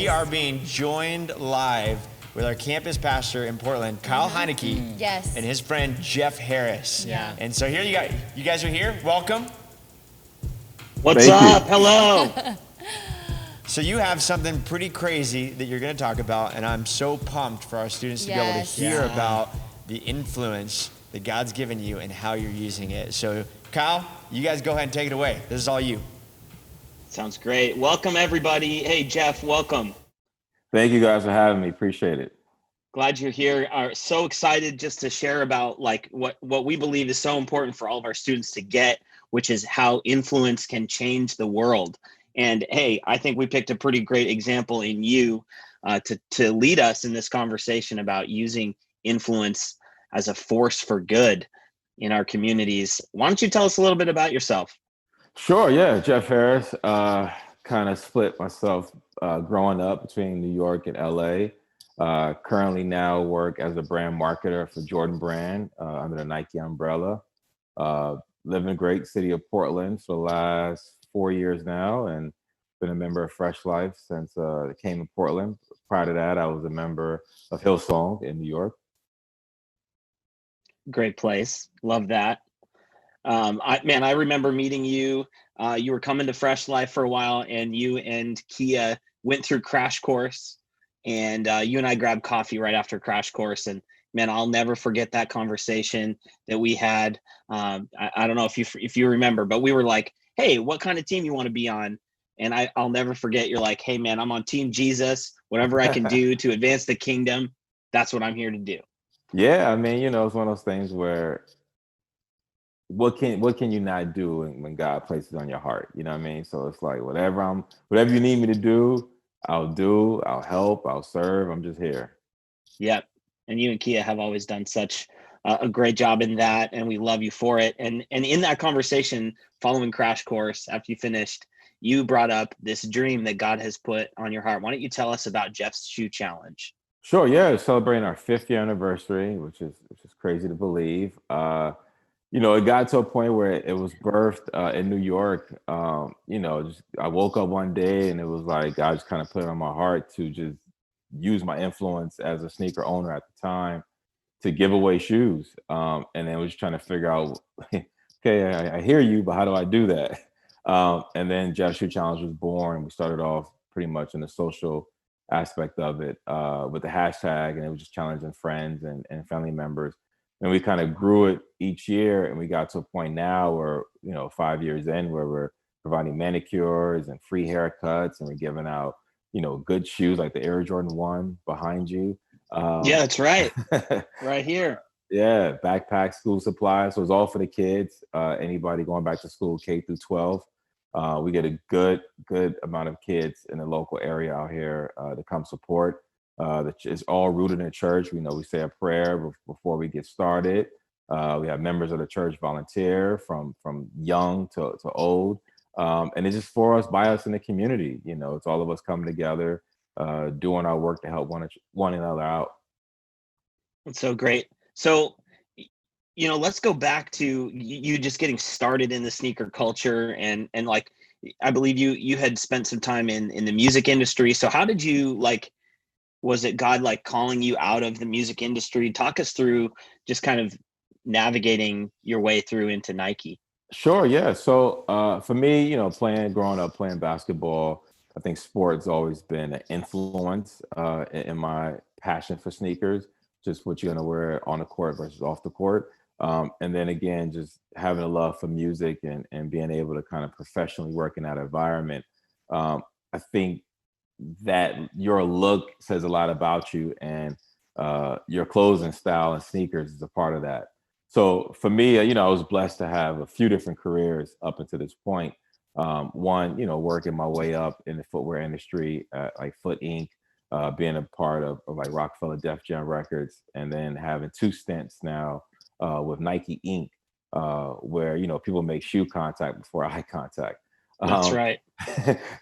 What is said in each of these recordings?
we are being joined live with our campus pastor in Portland, Kyle Heineke, Yes. and his friend Jeff Harris. Yeah. And so here you guys are here. Welcome. What's up? Hello. So you have something pretty crazy that you're going to talk about, and I'm so pumped for our students to be able to Yes. hear about the influence that God's given you and how you're using it. So Kyle, you guys go ahead and take it away. This is all you. Sounds great. Welcome, everybody. Hey, Jeff, welcome. Thank you guys for having me. Appreciate it. Glad you're here. Are so excited just to share about like what we believe is so important for all of our students to get, which is how influence can change the world. And hey, I think we picked a pretty great example in you to lead us in this conversation about using influence as a force for good in our communities. Why don't you tell us a little bit about yourself? Sure, yeah. Jeff Harris, kind of split myself growing up between New York and LA. Currently now work as a brand marketer for Jordan Brand under the Nike umbrella. Live in the great city of Portland for the last 4 years now, and been a member of Fresh Life since it came to Portland. Prior to that, I was a member of Hillsong in New York. Great place. Love that. I remember meeting you. You were coming to Fresh Life for a while, and you and Kia went through Crash Course, and you and I grabbed coffee right after Crash Course. And man, I'll never forget that conversation that we had. I don't know if you remember, but we were like, "Hey, what kind of team you want to be on?" And I'll never forget. You're like, "Hey, man, I'm on Team Jesus. Whatever I can do to advance the kingdom, that's what I'm here to do." Yeah, I mean, it's one of those things where what can you not do when God places on your heart? You know what I mean? So it's like whatever you need me to do, I'll do, I'll help, I'll serve. I'm just here. Yep. And you and Kia have always done such a great job in that, and we love you for it. And in that conversation following Crash Course, after you finished, you brought up this dream that God has put on your heart. Why don't you tell us about Jeff's Shoe Challenge? Sure, yeah, celebrating our 5th year anniversary, which is crazy to believe. It got to a point where it was birthed in New York. I woke up one day and it was like God just kind of put it on my heart to just use my influence as a sneaker owner at the time to give away shoes. And then was trying to figure out, okay, I hear you, but how do I do that? And then Jeff Shoe Challenge was born. We started off pretty much in the social aspect of it with the hashtag, and it was just challenging friends and family members. And we kind of grew it each year, and we got to a point now where 5 years in, where we're providing manicures and free haircuts, and we're giving out good shoes like the Air Jordan 1 behind you. Yeah, that's right. Right here. Yeah, backpack, school supplies. So it's all for the kids. Anybody going back to school, K through 12. We get a good amount of kids in the local area out here to come support. It's all rooted in church. We say a prayer before we get started. We have members of the church volunteer from young to old. And it's just for us, by us in the community. It's all of us coming together, doing our work to help one another out. That's so great. So, let's go back to you just getting started in the sneaker culture, and like, I believe you had spent some time in the music industry. So how did you was it God calling you out of the music industry? Talk us through just kind of navigating your way through into Nike. Sure, yeah. So for me, growing up playing basketball, I think sports always been an influence in my passion for sneakers, just what you're gonna wear on the court versus off the court. And then again, just having a love for music and being able to kind of professionally work in that environment. I think that your look says a lot about you, and your clothing style and sneakers is a part of that. So for me, I was blessed to have a few different careers up until this point. One, working my way up in the footwear industry, like Foot Inc., being a part of like Rockefeller Def Jam Records, and then having 2 stints now with Nike Inc., where people make shoe contact before eye contact. That's right.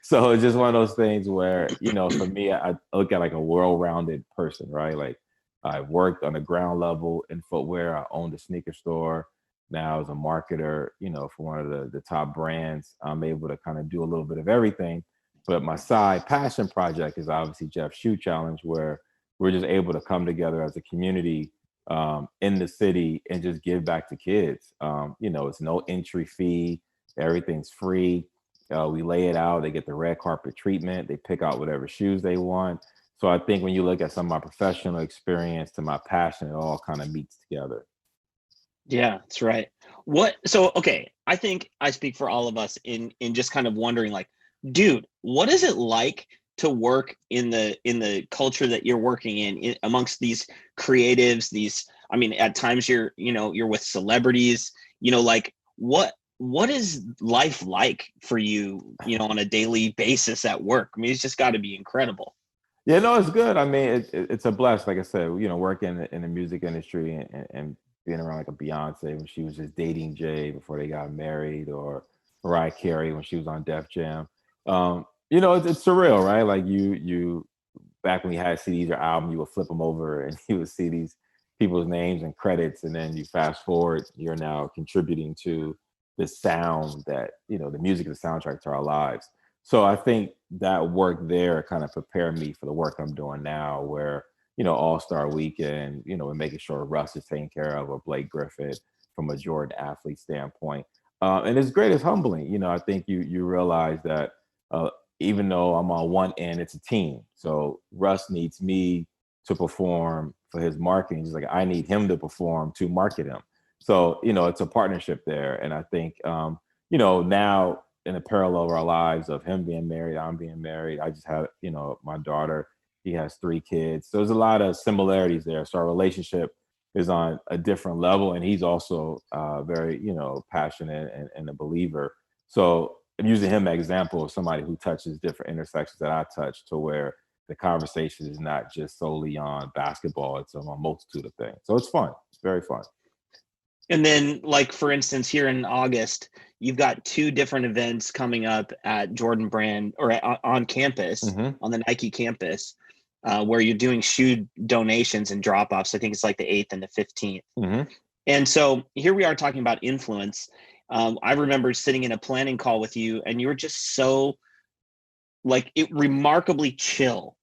So it's just one of those things where for me, I look at like a well-rounded person, right? Like I worked on the ground level in footwear. I owned a sneaker store. Now as a marketer, for one of the top brands, I'm able to kind of do a little bit of everything. But my side passion project is obviously Jeff's Shoe Challenge, where we're just able to come together as a community in the city and just give back to kids. It's no entry fee, everything's free. We lay it out, they get the red carpet treatment, they pick out whatever shoes they want. So I think when you look at some of my professional experience to my passion, it all kind of meets together. Yeah, that's right. Okay, I think I speak for all of us in just kind of wondering, like, dude, what is it like to work in the culture that you're working in amongst these creatives, I mean, at times you're with celebrities, like what is life like for you, on a daily basis at work? I mean, it's just got to be incredible. Yeah, no, it's good. I mean, it's a bless. Like I said, working in the music industry and being around like a Beyonce when she was just dating Jay before they got married, or Mariah Carey when she was on Def Jam. It's surreal, right? Like you back when you had CDs or album, you would flip them over and you would see these people's names and credits, and then you fast forward, you're now contributing to the sound that the music is the soundtrack to our lives. So I think that work there kind of prepared me for the work I'm doing now, where All-Star Weekend, we're making sure Russ is taken care of, or Blake Griffin from a Jordan athlete standpoint. And it's great, it's humbling. I think you realize that even though I'm on one end, it's a team. So Russ needs me to perform for his marketing. He's like, I need him to perform to market him. So, it's a partnership there. And I think, now in a parallel of our lives of him being married, I'm being married, I just have, my daughter, he has 3 kids. So there's a lot of similarities there. So our relationship is on a different level. And he's also very, passionate and a believer. So I'm using him as an example of somebody who touches different intersections that I touch, to where the conversation is not just solely on basketball, it's on a multitude of things. So it's fun. It's very fun. And then, like, for instance, here in August, you've got 2 different events coming up at Jordan Brand, or on campus, on the Nike campus, where you're doing shoe donations and drop-offs. I think it's like the 8th and the 15th. And so here we are talking about influence. I remember sitting in a planning call with you, and you were just so, like, remarkably chill,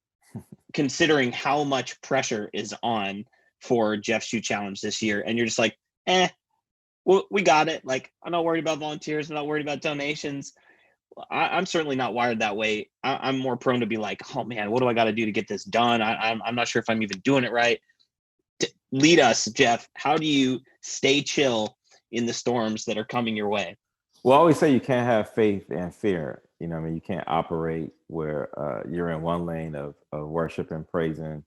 considering how much pressure is on for Jeff's Shoe Challenge this year. And you're just like, well, we got it. Like, I'm not worried about volunteers. I'm not worried about donations. I'm certainly not wired that way. I'm more prone to be like, oh man, what do I got to do to get this done? I'm not sure if I'm even doing it right. Lead us, Jeff. How do you stay chill in the storms that are coming your way? Well, I always say you can't have faith and fear. You can't operate where you're in one lane of worship and praising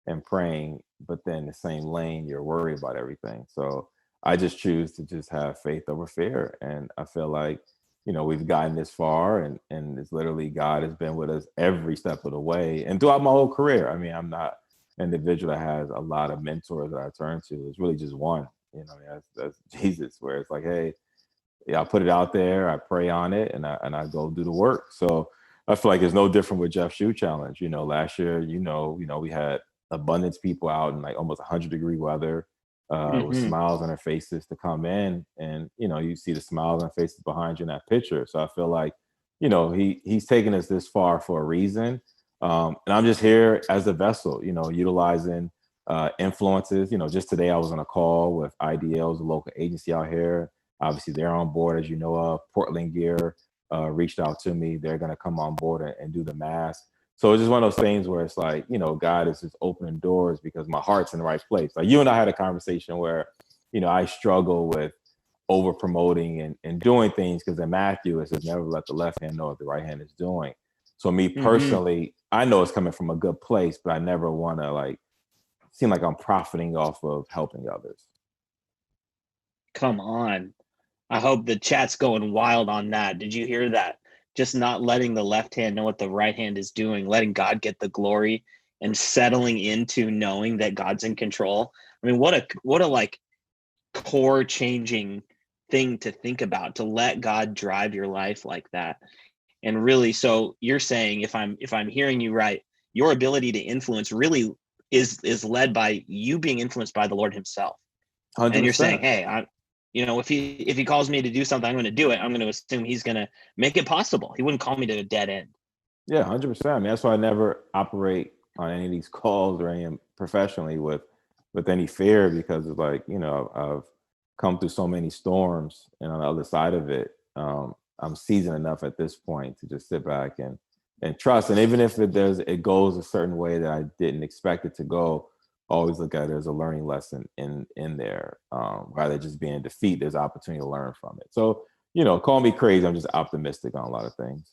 and praying, but then the same lane, you're worried about everything. So I just choose to just have faith over fear. And I feel like, we've gotten this far, and it's literally God has been with us every step of the way and throughout my whole career. I mean, I'm not an individual that has a lot of mentors that I turn to. It's really just one, that's Jesus, where it's like, hey, yeah, I put it out there, I pray on it, and I go do the work. So I feel like it's no different with Jeff's Shoe Challenge. Last year, we had abundance people out in like almost 100-degree weather, with smiles on their faces to come in, and you see the smiles on faces behind you in that picture. So I feel like he's taken us this far for a reason, and I'm just here as a vessel, utilizing influences. Just today I was on a call with IDL's, a local agency out here. Obviously they're on board, as you know of. Portland Gear reached out to me. They're going to come on board and do the mask. So it's just one of those things where it's like, God is just opening doors because my heart's in the right place. Like, you and I had a conversation where, I struggle with over promoting and doing things, because in Matthew it says, never let the left hand know what the right hand is doing. So me personally, I know it's coming from a good place, but I never want to like seem like I'm profiting off of helping others. Come on. I hope the chat's going wild on that. Did you hear that? Just not letting the left hand know what the right hand is doing, letting God get the glory, and settling into knowing that God's in control. I mean, what a like core changing thing to think about, to let God drive your life like that. And really, so you're saying, if I'm hearing you right, your ability to influence really is led by you being influenced by the Lord himself. 100%. And you're saying, hey, if he calls me to do something, I'm going to do it. I'm going to assume he's going to make it possible. He wouldn't call me to a dead end. Yeah, 100%. I mean, that's why I never operate on any of these calls or any professionally with any fear, because it's like, I've come through so many storms, and on the other side of it, I'm seasoned enough at this point to just sit back and trust. And even if it goes a certain way that I didn't expect it to go, always look at it as a learning lesson in there. Rather than just being defeat, there's opportunity to learn from it. So, call me crazy. I'm just optimistic on a lot of things.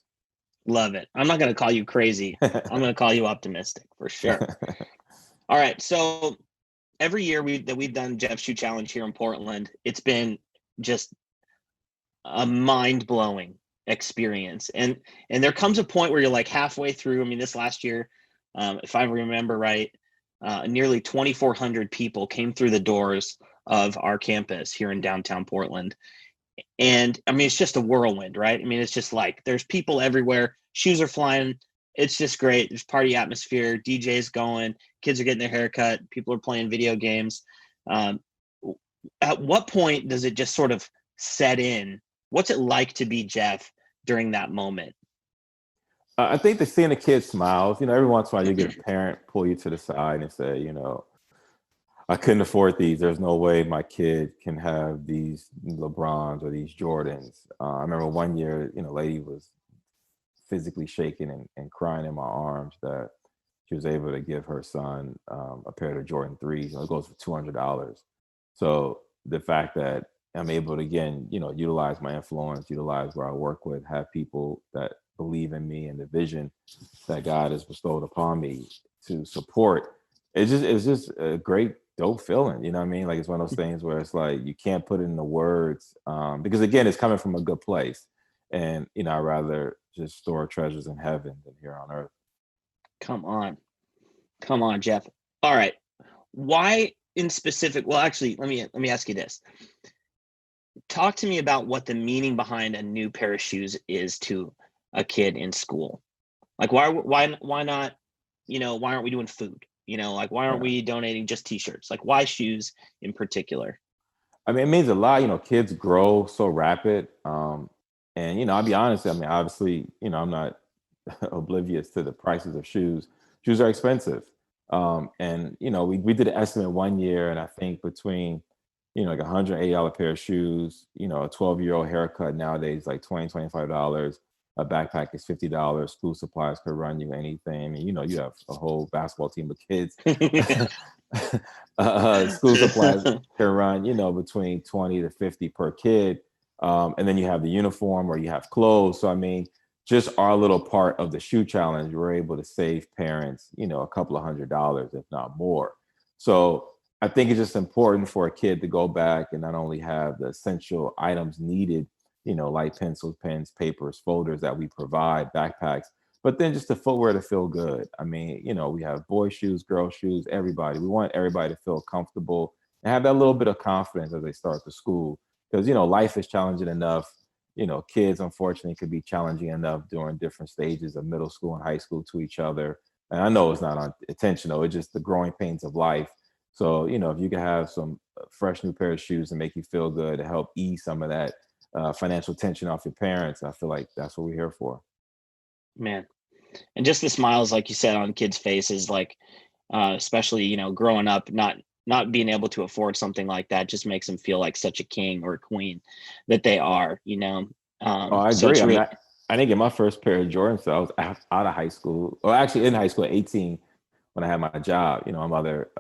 Love it. I'm not going to call you crazy. I'm going to call you optimistic for sure. All right. So every year we've done Jeff's Shoe Challenge here in Portland, it's been just a mind-blowing experience. And there comes a point where you're like halfway through. I mean, this last year, if I remember right, nearly 2,400 people came through the doors of our campus here in downtown Portland. And I mean, it's just a whirlwind, right? I mean, it's just like there's people everywhere, shoes are flying. It's just great. There's party atmosphere, DJs going, kids are getting their hair cut, people are playing video games. At what point does it just sort of set in? What's it like to be Jeff during that moment? I think that seeing the kids smiles, every once in a while you get a parent pull you to the side and say, I couldn't afford these. There's no way my kid can have these LeBrons or these Jordans. I remember one year, a lady was physically shaking and crying in my arms that she was able to give her son a pair of Jordan 3s. It goes for $200. So the fact that I'm able to, again, utilize my influence, utilize where I work with, have people that believe in me and the vision that God has bestowed upon me to support. It's just a great dope feeling. You know what I mean? Like, it's one of those things where it's like, you can't put it into words because again, it's coming from a good place. And, I'd rather just store treasures in heaven than here on earth. Come on, Jeff. All right. Why in specific? Well, actually, let me ask you this. Talk to me about what the meaning behind a new pair of shoes is to a kid in school. Like, why not, why aren't we doing food? Like, why aren't we donating just t-shirts? Like, why shoes in particular? I mean, it means a lot. Kids grow so rapid. And, I'll be honest, I mean, obviously, I'm not oblivious to the prices of shoes. Shoes are expensive. And, we did an estimate one year, and I think between, like $180 pair of shoes, a 12-year-old haircut nowadays, like $20, $25. A backpack is $50. School supplies could run you anything. I mean, you have a whole basketball team of kids. School supplies can run, between 20 to 50 per kid. And then you have the uniform or you have clothes. So, I mean, just our little part of the shoe challenge, we're able to save parents, a couple of $100s, if not more. So I think it's just important for a kid to go back and not only have the essential items needed, like pencils, pens, papers, folders that we provide, backpacks, but then just the footwear to feel good. I mean, we have boy shoes, girl shoes, everybody. We want everybody to feel comfortable and have that little bit of confidence as they start the school. Because, life is challenging enough. Kids, unfortunately, could be challenging enough during different stages of middle school and high school to each other. And I know it's not intentional. It's just the growing pains of life. So, if you can have some fresh new pair of shoes and make you feel good to help ease some of that financial tension off your parents, I feel like that's what we're here for. Man. And just the smiles, like you said, on kids' faces, like, especially, growing up, not being able to afford something like that just makes them feel like such a king or a queen that they are, I agree. I didn't get my first pair of Jordans until I was out of high school, or actually in high school at 18 when I had my job. My mother,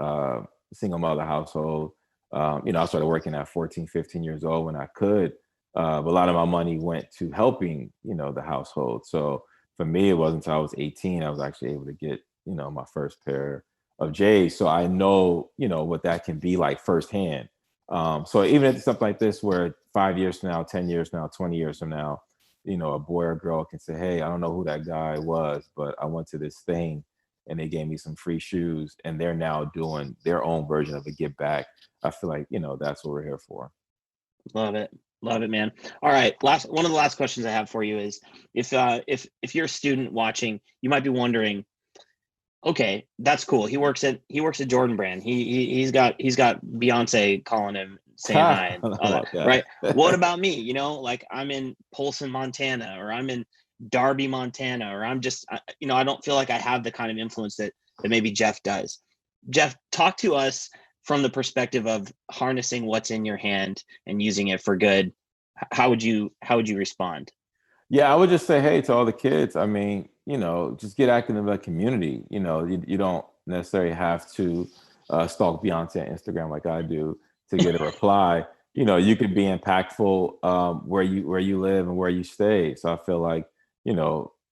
single mother household. I started working at 14, 15 years old when I could. But a lot of my money went to helping, the household. So for me, it wasn't until I was 18 I was actually able to get, my first pair of J's. So I know, what that can be like firsthand. So even if it's something like this, where 5 years from now, 10 years from now, 20 years from now, a boy or girl can say, hey, I don't know who that guy was, but I went to this thing and they gave me some free shoes, and they're now doing their own version of a give back. I feel like, that's what we're here for. Love it. Love it, man. All right. One of the last questions I have for you is if you're a student watching, you might be wondering, okay, that's cool. He works at Jordan Brand. He's got Beyonce calling him saying hi and all that, right? What about me? Like, I'm in Polson, Montana, or I'm in Darby, Montana, or I'm just, I don't feel like I have the kind of influence that maybe Jeff does. Jeff, talk to us from the perspective of harnessing what's in your hand and using it for good. How would you respond? Yeah, I would just say, hey, to all the kids, I mean, just get active in the community. You don't necessarily have to stalk Beyonce on Instagram like I do to get a reply. You could be impactful where you live and where you stay. So I feel like,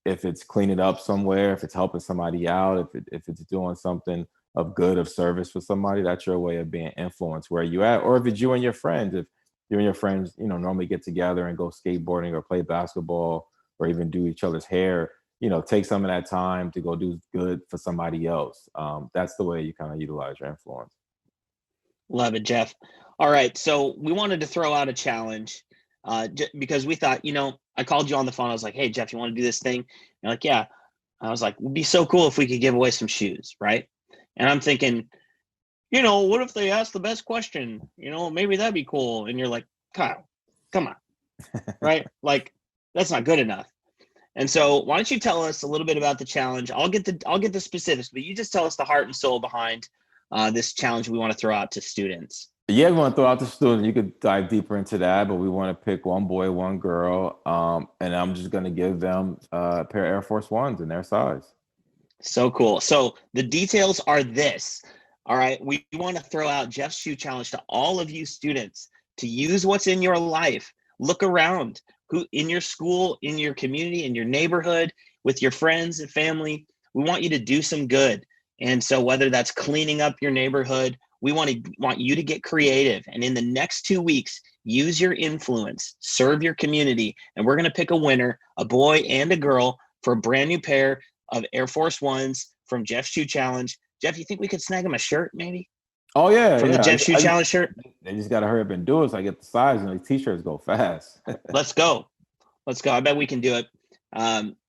if it's cleaning up somewhere, if it's helping somebody out, if it's doing something of good, of service for somebody, that's your way of being influenced where you at. Or if it's you and your friends, if you and your friends, normally get together and go skateboarding or play basketball or even do each other's hair, take some of that time to go do good for somebody else. That's the way you kind of utilize your influence. Love it, Jeff. All right. So we wanted to throw out a challenge because we thought, I called you on the phone. I was like, hey, Jeff, you want to do this thing? You're like, yeah. I was like, it'd be so cool if we could give away some shoes, right? And I'm thinking, what if they ask the best question? Maybe that'd be cool. And you're like, Kyle, come on, right? Like, that's not good enough. And so why don't you tell us a little bit about the challenge? I'll get the specifics, but you just tell us the heart and soul behind this challenge we want to throw out to students. Yeah, we want to throw out to students. You could dive deeper into that, but we want to pick one boy, one girl, and I'm just going to give them a pair of Air Force Ones in their size. So cool. So the details are this. All right. We want to throw out Jeff's shoe challenge to all of you students to use what's in your life. Look around who in your school, in your community, in your neighborhood, with your friends and family. We want you to do some good. And so whether that's cleaning up your neighborhood, we want you to get creative. And in the next 2 weeks, use your influence, serve your community. And we're going to pick a winner, a boy and a girl, for a brand new pair of Air Force Ones from Jeff's Shoe Challenge. Jeff, you think we could snag him a shirt maybe? Oh, yeah. From the Jeff Shoe Challenge shirt? They just got to hurry up and do it so I get the size, and these t-shirts go fast. Let's go. I bet we can do it.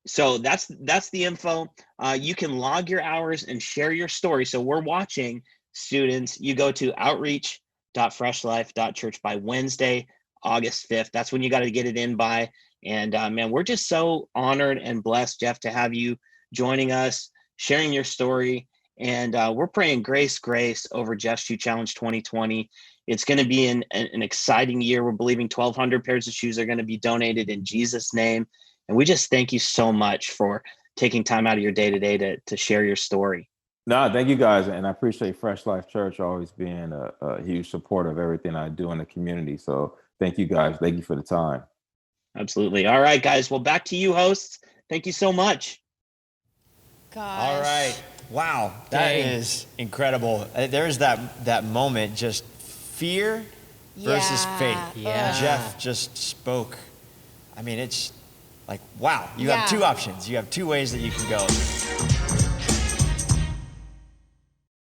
So that's the info. You can log your hours and share your story. So we're watching, students. You go to outreach.freshlife.church by Wednesday, August 5th. That's when you got to get it in by. And man, we're just so honored and blessed, Jeff, to have you joining us, sharing your story. And we're praying grace over Jeff's Shoe Challenge 2020. It's going to be an exciting year. We're believing 1,200 pairs of shoes are going to be donated in Jesus' name. And we just thank you so much for taking time out of your day today to share your story. No, thank you guys. And I appreciate Fresh Life Church always being a huge supporter of everything I do in the community. So thank you guys. Thank you for the time. Absolutely. All right, guys. Well, back to you, hosts. Thank you so much. Gosh. All right. Wow. That is incredible. There's that moment, just fear versus faith. Yeah. Jeff just spoke. I mean, it's like, wow. You have two options. You have two ways that you can go.